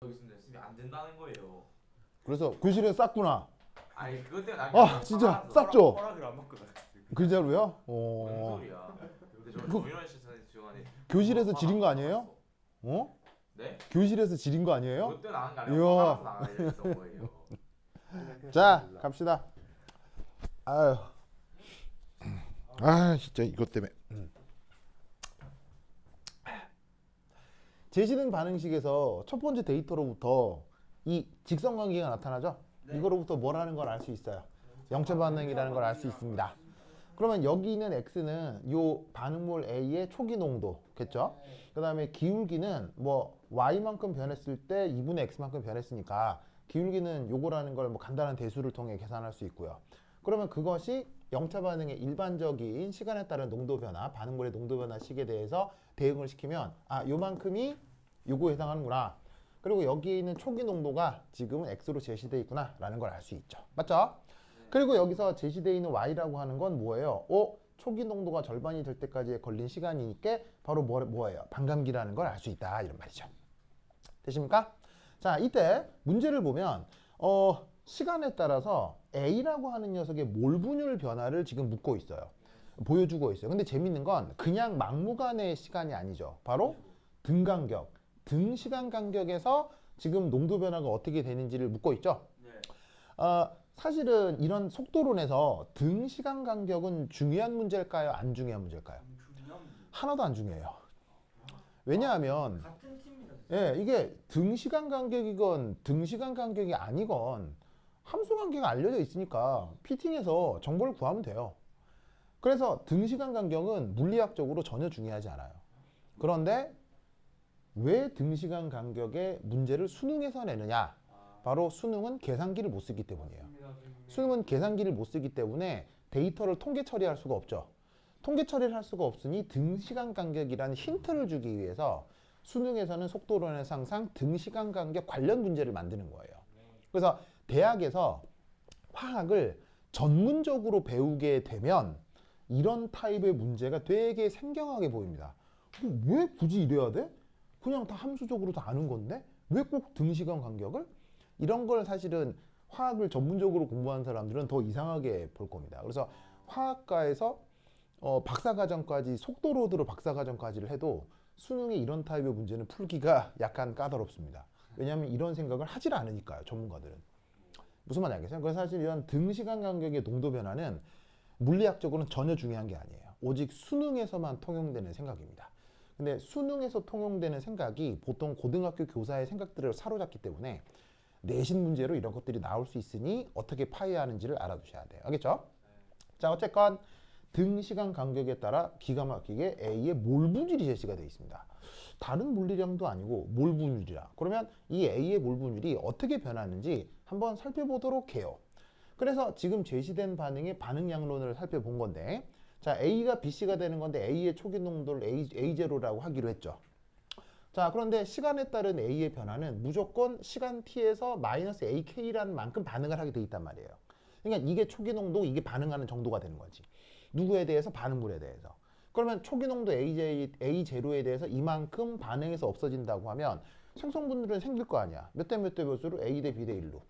여기서 연습이 안 된다는 거예요. 그래서 교실에 쌌구나. 아니 그것 때문에 아 진짜 쌌죠? 허락을 안 받고 나갔어요. 진짜로요? 뭔 소리야? 근데 저 조윤원 씨 주간에 교실에서 지린 거 아니에요? 어? 네? 교실에서 지린 거 아니에요? 그것 때문에 나간 거 이야. 아니에요? 허락해서 나가야 했던 거예요. 자 갑시다. 아유. 아 진짜 이것 때문에. 제시된 반응식에서 첫 번째 데이터로부터 이 직선관계가 나타나죠? 이거로부터 뭘 하는 걸 알 수 있어요. 영체 반응이라는 걸 알 수 있습니다. 그러면 여기 있는 x는 요 반응물 A의 초기 농도겠죠? 그 다음에 기울기는 뭐 y만큼 변했을 때 2분의 x만큼 변했으니까 기울기는 요거라는 걸 뭐 간단한 대수를 통해 계산할 수 있고요. 그러면 그것이 영차 반응의 일반적인 시간에 따른 농도 변화, 반응물의 농도 변화 식에 대해서 대응을 시키면 아 요만큼이 요거에 해당하는구나. 그리고 여기에 있는 초기 농도가 지금은 x로 제시되어 있구나 라는 걸 알 수 있죠. 맞죠? 그리고 여기서 제시되어 있는 y라고 하는 건 뭐예요? 초기 농도가 절반이 될 때까지 걸린 시간이니까 바로 뭐예요? 반감기라는 걸 알 수 있다 이런 말이죠. 되십니까? 자 이때 문제를 보면 시간에 따라서 A라고 하는 녀석의 몰 분율 변화를 지금 묻고 있어요. 보여주고 있어요. 근데 재밌는 건 그냥 막무가내의 시간이 아니죠. 바로 등 간격, 등 시간 간격에서 지금 농도 변화가 어떻게 되는지를 묻고 있죠. 사실은 이런 속도론에서 등 시간 간격은 중요한 문제일까요? 안 중요한 문제일까요? 하나도 안 중요해요. 왜냐하면 같은 팀이다. 예, 이게 등 시간 간격이건 등 시간 간격이 아니건 함수 관계가 알려져 있으니까 피팅해서 정보를 구하면 돼요. 그래서 등 시간 간격은 물리학적으로 전혀 중요하지 않아요. 그런데 왜 등 시간 간격의 문제를 수능에서 내느냐? 바로 수능은 계산기를 못 쓰기 때문이에요. 수능은 계산기를 못 쓰기 때문에 데이터를 통계 처리할 수가 없죠. 통계 처리를 할 수가 없으니 등 시간 간격이라는 힌트를 주기 위해서 수능에서는 속도론에서 항상 등 시간 간격 관련 문제를 만드는 거예요. 그래서 대학에서 화학을 전문적으로 배우게 되면 이런 타입의 문제가 되게 생경하게 보입니다. 왜 굳이 이래야 돼? 그냥 다 함수적으로 다 아는 건데 왜 꼭 등 시간 간격을? 이런 걸 사실은 화학을 전문적으로 공부하는 사람들은 더 이상하게 볼 겁니다. 그래서 화학과에서 박사과정까지 속도로드로 박사과정까지를 해도 수능에 이런 타입의 문제는 풀기가 약간 까다롭습니다. 왜냐하면 이런 생각을 하질 않으니까요. 전문가들은. 무슨 말인지 알겠어요? 그래서 사실 이런 등 시간 간격의 농도 변화는 물리학적으로는 전혀 중요한 게 아니에요. 오직 수능에서만 통용되는 생각입니다. 근데 수능에서 통용되는 생각이 보통 고등학교 교사의 생각들을 사로잡기 때문에 내신 문제로 이런 것들이 나올 수 있으니 어떻게 파해야 하는지를 알아두셔야 돼요. 알겠죠? 자, 어쨌건 등 시간 간격에 따라 기가 막히게 A의 몰 분율이 제시가 되어 있습니다. 다른 물리량도 아니고 몰 분율이라. 그러면 이 A의 몰 분율이 어떻게 변하는지 한번 살펴보도록 해요. 그래서 지금 제시된 반응의 반응량론을 살펴본 건데, 자, A가 BC가 되는 건데 A의 초기 농도를 A0라고 하기로 했죠. 자, 그런데 시간에 따른 A의 변화는 무조건 시간 T에서 마이너스 AK라는 만큼 반응을 하게 돼 있단 말이에요. 그러니까 이게 초기 농도, 이게 반응하는 정도가 되는 거지. 누구에 대해서? 반응물에 대해서. 그러면 초기 농도 A0에 대해서 이만큼 반응해서 없어진다고 하면 생성분들은 생길 거 아니야. 몇 대 몇 대 몇으로 A 대 B 대 1로.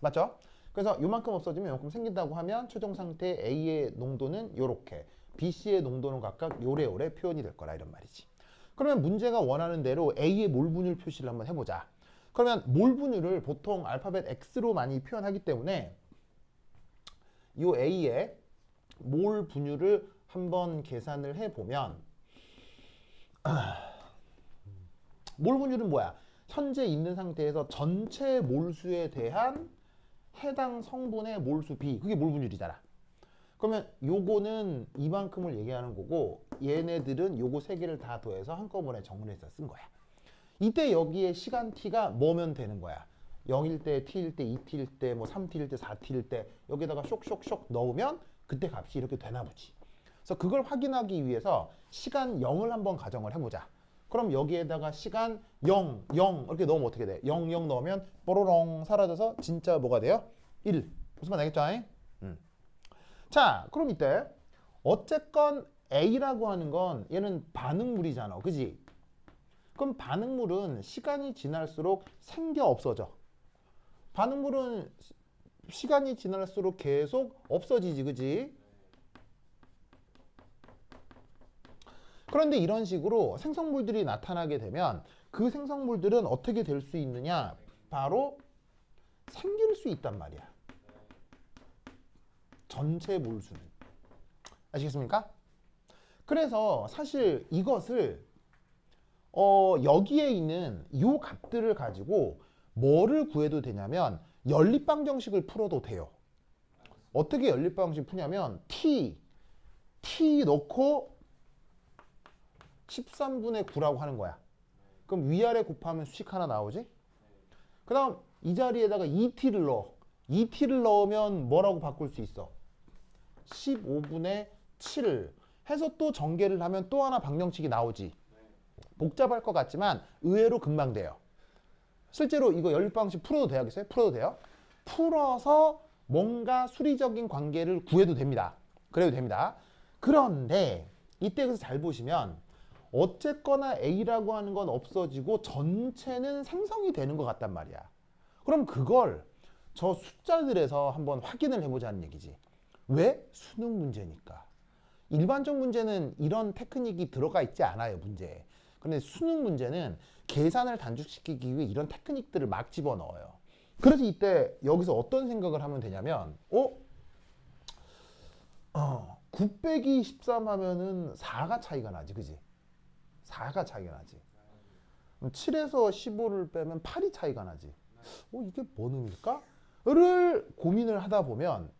맞죠? 그래서 요만큼 없어지면 요만큼 생긴다고 하면 최종 상태 A의 농도는 요렇게, BC의 농도는 각각 요래요래 표현이 될 거라 이런 말이지. 그러면 문제가 원하는 대로 A의 몰 분율 표시를 한번 해보자. 그러면 몰 분율을 보통 알파벳 X로 많이 표현하기 때문에 요 A의 몰 분율을 한번 계산을 해보면 몰 분율은 뭐야? 현재 있는 상태에서 전체 몰수에 대한 해당 성분의 몰수 B, 그게 몰 분율이잖아. 그러면 요거는 이만큼을 얘기하는 거고 얘네들은 요거 세 개를 다 더해서 한꺼번에 정리해서 쓴 거야. 이때 여기에 시간 t가 뭐면 되는 거야? 0일 때, t일 때, 2t일 때, 뭐 3t일 때, 4t일 때 여기다가 쇽쇽쇽 넣으면 그때 값이 이렇게 되나 보지. 그래서 그걸 확인하기 위해서 시간 0을 한번 가정을 해보자. 그럼 여기에다가 시간 0, 0 이렇게 넣으면 어떻게 돼? 0, 0 넣으면 뽀로롱 사라져서 진짜 뭐가 돼요? 1. 무슨 말 알겠죠? 자, 그럼 이때 어쨌건 A라고 하는 건 얘는 반응물이잖아. 그지? 그럼 반응물은 시간이 지날수록 생겨 없어져. 반응물은 시간이 지날수록 계속 없어지지, 그지? 그런데 이런 식으로 생성물들이 나타나게 되면 그 생성물들은 어떻게 될 수 있느냐? 바로 생길 수 있단 말이야. 전체 몰수는. 아시겠습니까? 그래서 사실 이것을 여기에 있는 이 값들을 가지고 뭐를 구해도 되냐면 연립방정식을 풀어도 돼요. 어떻게 연립방정식 푸냐면 t 넣고 13분의 9라고 하는 거야. 그럼 위아래 곱하면 수식 하나 나오지? 그 다음 이 자리에다가 2t를 넣어. 2t를 넣으면 뭐라고 바꿀 수 있어? 15분의 7 해서 또 전개를 하면 또 하나 방정식이 나오지. 복잡할 것 같지만 의외로 금방 돼요. 실제로 이거 연립방정식 풀어도 되겠어요? 풀어도 돼요? 풀어서 뭔가 수리적인 관계를 구해도 됩니다. 그래도 됩니다. 그런데 이때 그래서 잘 보시면 어쨌거나 A라고 하는 건 없어지고 전체는 생성이 되는 것 같단 말이야. 그럼 그걸 저 숫자들에서 한번 확인을 해보자는 얘기지. 왜? 수능 문제니까. 일반적 문제는 이런 테크닉이 들어가 있지 않아요, 문제에. 근데 수능 문제는 계산을 단축시키기 위해 이런 테크닉들을 막 집어넣어요. 그래서 이때 여기서 어떤 생각을 하면 되냐면 9 빼기 13 하면은 4가 차이가 나지, 그지? 4가 차이가 나지. 7에서 15를 빼면 8이 차이가 나지. 이게 뭔 의미일까? 를 고민을 하다 보면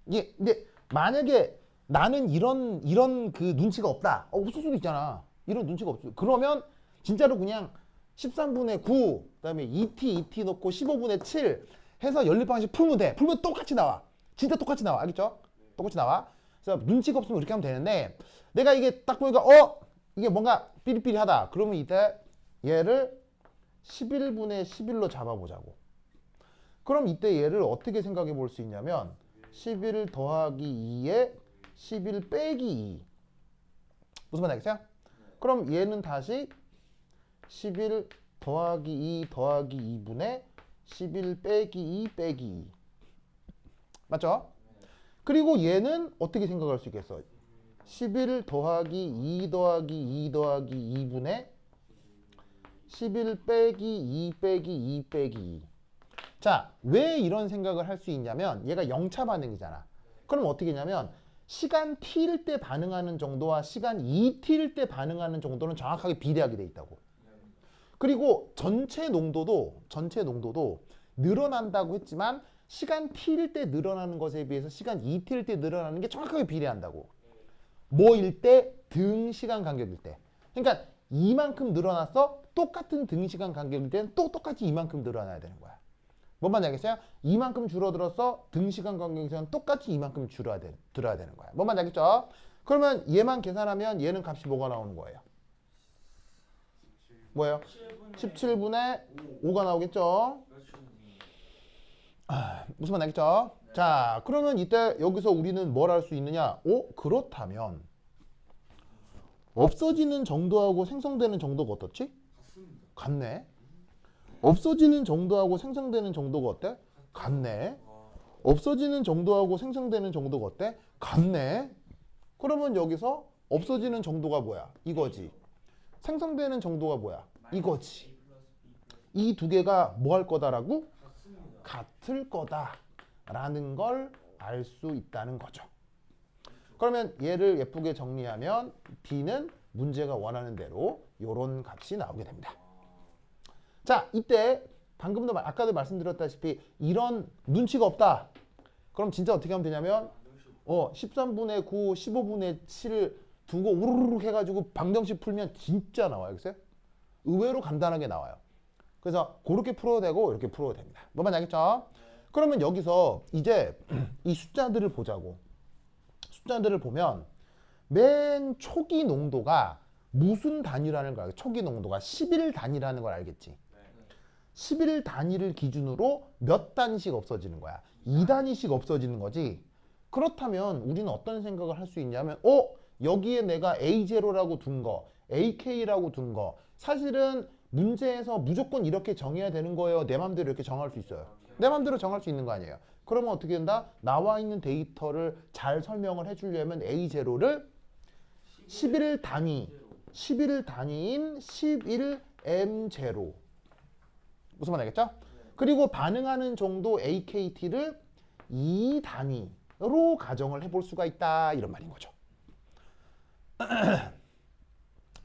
이게 근데 만약에 나는 이런 그 눈치가 없다. 없을 수도 있잖아. 이런 눈치가 없어. 그러면 진짜로 그냥 13분의 9 그다음에 2t 넣고 15분의 7 해서 연립방식 풀면 돼. 풀면 똑같이 나와. 진짜 똑같이 나와. 알겠죠? 똑같이 나와. 그래서 눈치가 없으면 이렇게 하면 되는데 내가 이게 딱 보니까 이게 뭔가 삐리삐리하다. 그러면 이때 얘를 11분의 11로 잡아보자고. 그럼 이때 얘를 어떻게 생각해 볼 수 있냐면 11 더하기 2에 11 빼기 2. 무슨 말 알겠어요? 그럼 얘는 다시 11 더하기 2 더하기 2분의 11 빼기 2 빼기 2. 맞죠? 그리고 얘는 어떻게 생각할 수 있겠어? 11 더하기 2 더하기 2 더하기 2분의 11 빼기 2 빼기 2 빼기 2. 자, 왜 이런 생각을 할 수 있냐면 얘가 0차 반응이잖아. 그럼 어떻게 했냐면 시간 t일 때 반응하는 정도와 시간 2t일 때 반응하는 정도는 정확하게 비례하게 돼 있다고. 그리고 전체 농도도 늘어난다고 했지만 시간 t일 때 늘어나는 것에 비해서 시간 2t일 때 늘어나는 게 정확하게 비례한다고. 뭐일 때? 등시간 간격일 때. 그러니까 이만큼 늘어났어? 똑같은 등시간 간격일 때는 또 똑같이 이만큼 늘어나야 되는 거야. 뭔 말인지 알겠어요? 이만큼 줄어들었어? 등시간 간격에서는 똑같이 이만큼 들어야 되는 거야. 뭔 말인지 알겠죠? 그러면 얘만 계산하면 얘는 값이 뭐가 나오는 거예요? 뭐예요? 17분의 5가 나오겠죠? 무슨 말 알겠죠? 자, 그러면 이때 여기서 우리는 뭘 할 수 있느냐? 그렇다면 없어지는 정도하고 생성되는 정도가 어떻지? 같네. 없어지는 정도하고 생성되는 정도가 어때? 같네. 없어지는 정도하고 생성되는 정도가 어때? 같네. 그러면 여기서 없어지는 정도가 뭐야? 이거지. 생성되는 정도가 뭐야? 이거지. 이 두 개가 뭐 할 거다라고? 같을 거다라는 걸 알 수 있다는 거죠. 그러면 얘를 예쁘게 정리하면 D는 문제가 원하는 대로 이런 값이 나오게 됩니다. 자, 이때 방금도 아까도 말씀드렸다시피 이런 눈치가 없다. 그럼 진짜 어떻게 하면 되냐면 13분의 9, 15분의 7을 두고 우르르 해가지고 방정식 풀면 진짜 나와요. 알겠어요? 의외로 간단하게 나와요. 그래서 그렇게 풀어도 되고 이렇게 풀어도 됩니다. 뭐만 알겠죠? 그러면 여기서 이제 이 숫자들을 보자고. 숫자들을 보면 맨 초기 농도가 무슨 단위라는 걸 알겠지? 초기 농도가 11 단위라는 걸 알겠지? 11 단위를 기준으로 몇 단위씩 없어지는 거야? 2단위씩 없어지는 거지. 그렇다면 우리는 어떤 생각을 할 수 있냐면 여기에 내가 A0라고 둔 거, AK라고 둔 거. 사실은 문제에서 무조건 이렇게 정해야 되는 거예요. 내 맘대로 이렇게 정할 수 있어요. 내 맘대로 정할 수 있는 거 아니에요. 그러면 어떻게 된다? 나와 있는 데이터를 잘 설명을 해주려면 A0를 11 단위인 11M0 무슨 말 알겠죠? 그리고 반응하는 정도 AKT를 2 단위로 가정을 해볼 수가 있다 이런 말인 거죠.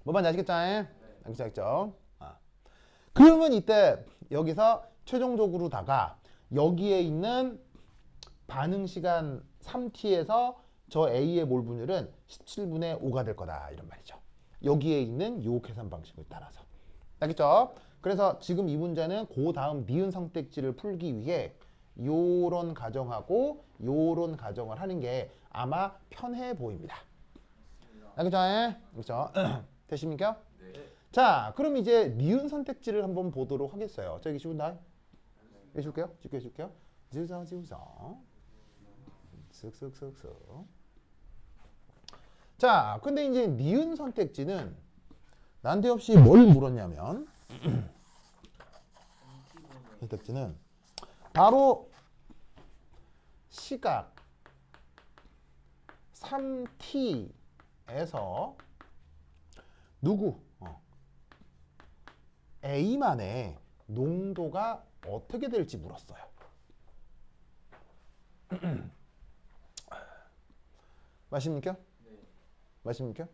뭐 말인지 아시겠죠? 알겠죠? 그러면 이때 여기서 최종적으로다가 여기에 있는 반응 시간 3t에서 저 A의 몰 분율은 17분의 5가 될 거다 이런 말이죠. 여기에 있는 요 계산 방식을 따라서. 알겠죠? 그래서 지금 이 문제는 그 다음 니은 선택지를 풀기 위해 요런 가정하고 요런 가정을 하는 게 아마 편해 보입니다. 알겠죠? 그렇죠? 되십니까? 네. 자, 그럼 이제 니은 선택지를 한번 보도록 하겠어요. 저기 쉬운다. 해줄게요. 쉽게 해줄게요. 지우서. 쓱쓱쓱쓱. 자, 근데 이제 니은 선택지는 난데없이 뭘 물었냐면 선택지는 바로 시각 3t에서 누구? A만의 농도가 어떻게 될지 물었어요. 맞습니까? 네. 맞습니까?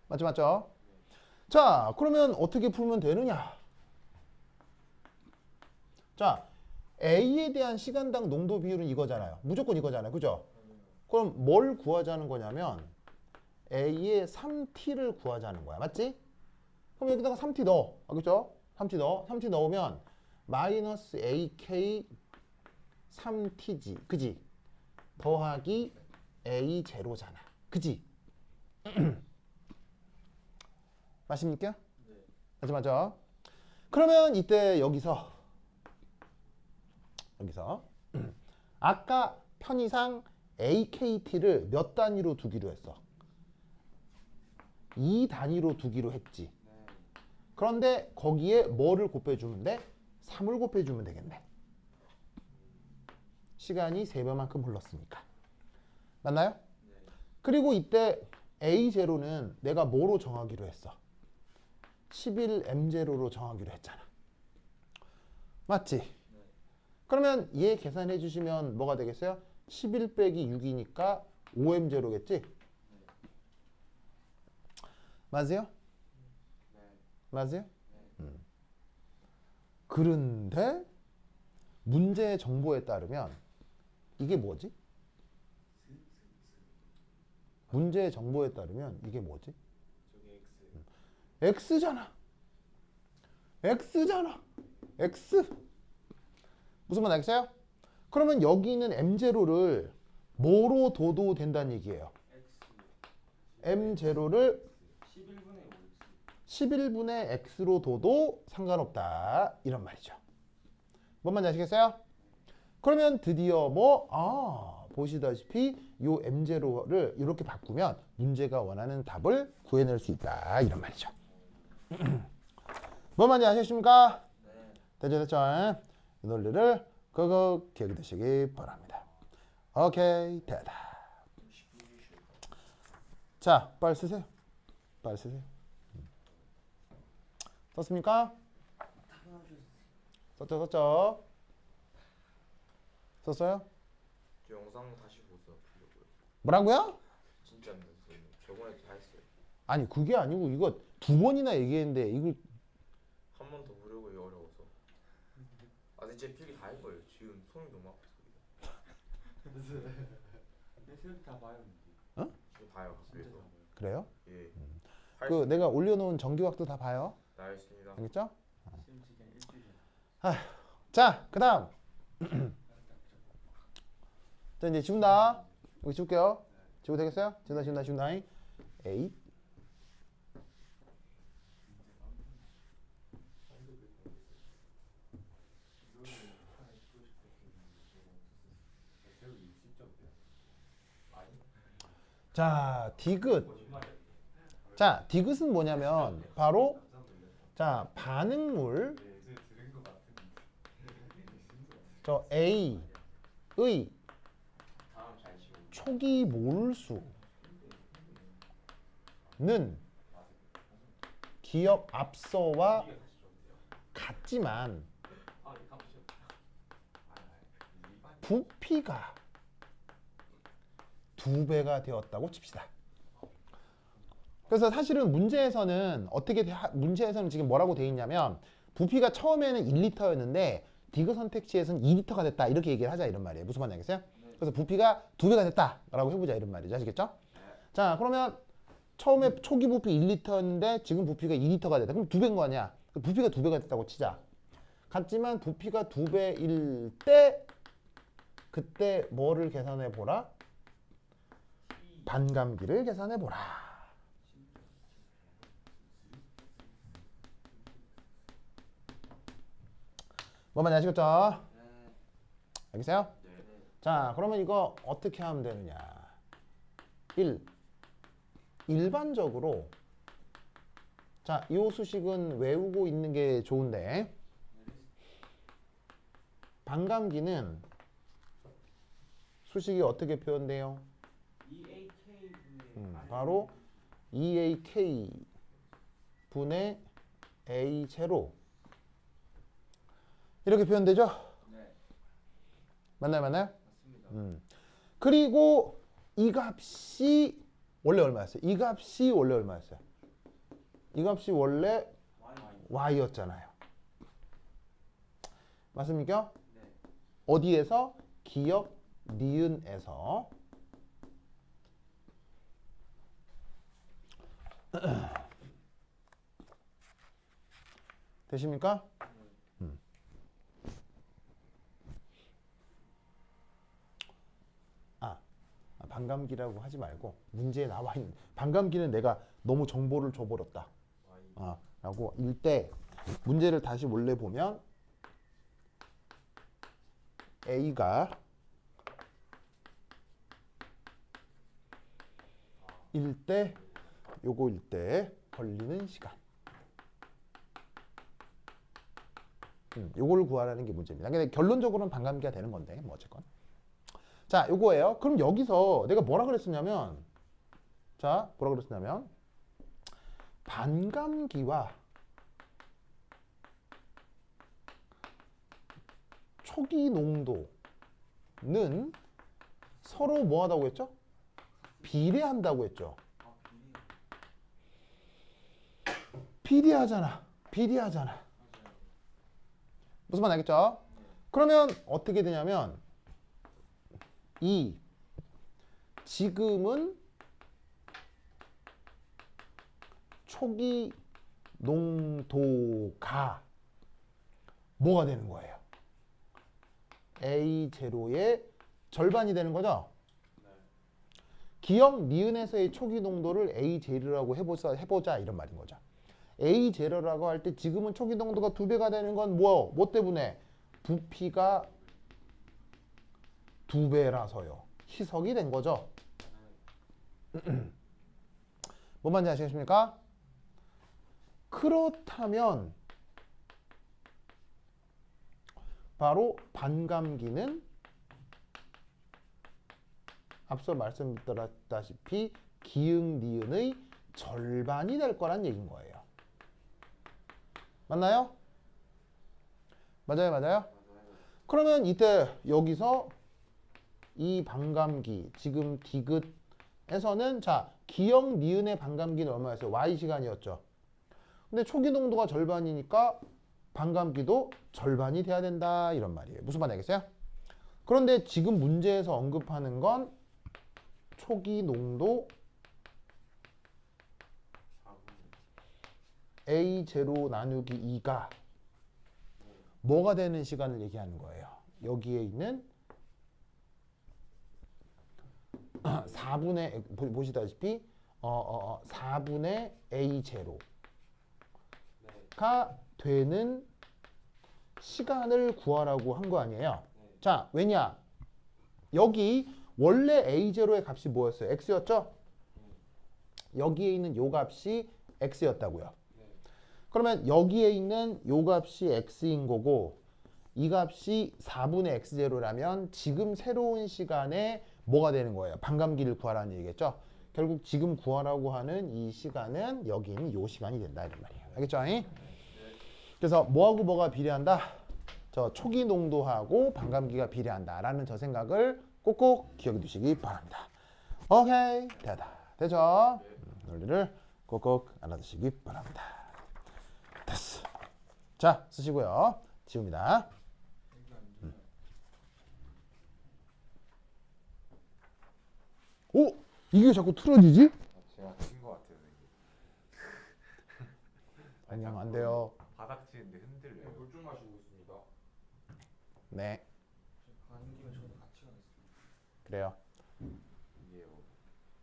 맞죠? 자, 그러면 어떻게 풀면 되느냐? 자, A에 대한 시간당 농도 비율은 이거잖아요. 무조건 이거잖아요. 그죠? 그럼 뭘 구하자는 거냐면 A의 3t를 구하자는 거야. 맞지? 그럼 여기다가 3t 넣어. 그죠? 3t 넣어. 3t 넣으면 마이너스 AK 3t지. 그지? 더하기 A0잖아. 그지? 맞습니까? 네. 맞죠? 그러면 이때 여기서 아까 편의상 AKT를 몇 단위로 두기로 했어? 2 단위로 두기로 했지. 네. 그런데 거기에 뭐를 곱해주면 돼? 3을 곱해주면 되겠네. 시간이 3배만큼 흘렀으니까. 맞나요? 네. 그리고 이때 A0는 내가 뭐로 정하기로 했어? 11M0로 정하기로 했잖아. 맞지? 네. 그러면 얘 계산해 주시면 뭐가 되겠어요? 11 빼기 6이니까 5M0겠지? 맞아요? 네. 맞아요? 네. 그런데 문제의 정보에 따르면 이게 뭐지? 문제의 정보에 따르면 이게 뭐지? 저기 X. X잖아. X. 무슨 말 알겠어요? 그러면 여기 있는 M0를 뭐로 둬도 된다는 얘기예요. X. M0를 11분의 5X. 11분의 X로 둬도 상관없다. 이런 말이죠. 뭔 말인지 아시겠어요? 그러면 드디어 보시다시피 이 M0를 이렇게 바꾸면 문제가 원하는 답을 구해낼 수 있다. 이런 말이죠. 뭔 말인지 아셨습니까? 네. 됐죠? 이 논리를 끄고 기억해 두시기 바랍니다. 오케이, 됐다. 자, 빨리 쓰세요. 썼습니까? 썼죠? 썼어요? 저 영상 다시 보서 보려고요. 뭐라고요? 진짜 안 됐어요. 저번에 다 했어요. 아니 그게 아니고 이거 2번이나 얘기했는데 이걸 한 번 더 보려고 어려워서. 근데 제 필기 다 할 거예요. 지금 손이 너무 아파서. 다 봐요. 지금 봐요. 그래서. 그래요? 예. 그 내가 올려놓은 정규각도 다 봐요. 알겠습니다. 알겠죠? 시험 시간 일주일. 자, 그다음. 자 이제 지운다. 여기 지울게요. 지우고 되겠어요? 지운다. 에잇. 자, 디귿. 자, 디귿은 뭐냐면 바로 자 반응물 저 A의 다음 잘 치고. 초기 몰수는 기억 앞서와 같지만 부피가 2배가 되었다고 칩시다. 그래서 사실은 문제에서는 문제에서는 지금 뭐라고 돼 있냐면 부피가 처음에는 1리터였는데 디귿 선택지에서는 2리터가 됐다 이렇게 얘기를 하자 이런 말이에요. 무슨 말인지 알겠어요? 그래서 부피가 2배가 됐다라고 해보자 이런 말이죠. 아시겠죠? 자, 그러면 처음에 초기 부피 1리터였는데 지금 부피가 2리터가 됐다. 그럼 2배인 거 아니야? 부피가 2배가 됐다고 치자. 같지만 부피가 2배일 때 그때 뭐를 계산해 보라? 반감기를 계산해 보라. 뭐 많이 아시겠죠? 알겠어요? 자, 그러면 이거 어떻게 하면 되느냐? 일반적으로 자, 이 수식은 외우고 있는 게 좋은데 반감기는 수식이 어떻게 표현돼요? 바로 EAK 분의 A 제로 이렇게 표현되죠? 맞나요? 맞습니다. 그리고 이 값이 원래 얼마였어요? 이 값이 원래 얼마였어요? 이 값이 원래 y였잖아요. 맞습니까? 어디에서? 기억 니은에서 되십니까? 반감기라고 하지 말고 문제에 나와 있는 반감기는 내가 너무 정보를 줘버렸다 라고 일 때 문제를 다시 원래 보면 A가 요거일 때 걸리는 시간 요거를 구하라는 게 문제입니다. 근데 결론적으로는 반감기가 되는 건데 뭐 어쨌건 자, 요거예요. 그럼 여기서 내가 뭐라 그랬었냐면 자, 뭐라 그랬었냐면 반감기와 초기 농도는 서로 뭐 하다고 했죠? 비례한다고 했죠. 비례하잖아. 무슨 말 알겠죠? 그러면 어떻게 되냐면 지금은 초기 농도가 뭐가 되는 거예요? A0의 절반이 되는 거죠? 기억 니은에서의 초기 농도를 A0라고 해보자 이런 말인 거죠. A0라고 할 때 지금은 초기 농도가 2배가 되는 건 뭐 때문에? 부피가 2배라서요. 희석이 된 거죠. 뭔 말인지 아시겠습니까? 그렇다면 바로 반감기는 앞서 말씀드렸다시피 기응 니은의 절반이 될 거란 얘기인 거예요. 맞나요? 맞아요. 그러면 이때 여기서 이 반감기 지금 디귿에서는 자 기억 니은의 반감기는 얼마였어요? y시간이었죠. 근데 초기 농도가 절반이니까 반감기도 절반이 돼야 된다 이런 말이에요. 무슨 말 알겠어요? 그런데 지금 문제에서 언급하는 건 초기 농도 A0 나누기 2가 뭐가 되는 시간을 얘기하는 거예요. 여기에 있는 4분의 보시다시피 4분의 A0가 되는 시간을 구하라고 한 거 아니에요. 자, 왜냐? 여기 원래 A0의 값이 뭐였어요? X였죠? 여기에 있는 요 값이 x였다고요. 네. 그러면 여기에 있는 요 값이 x인 거고 이 값이 4분의 x제로라면 지금 새로운 시간에 뭐가 되는 거예요? 반감기를 구하라는 얘기겠죠? 결국 지금 구하라고 하는 이 시간은 여기 있는 요 시간이 된다 이런 말이에요. 알겠죠? 그래서 뭐하고 뭐가 비례한다? 저 초기 농도하고 반감기가 비례한다라는 저 생각을 꼭꼭 기억해 두시기 바랍니다. 오케이, 되죠? 논리를 꼭꼭 알아두시기 바랍니다. 됐어. 자, 쓰시고요. 지웁니다. 오! 이게 자꾸 틀어지지? 제가 낀것 같아요. 아니요, 안 돼요. 바닥 치는데 흔들려요. 물 좀 마시고 있습니다. 네, 가는 김에 저도 같이 가겠습니다. 그래요.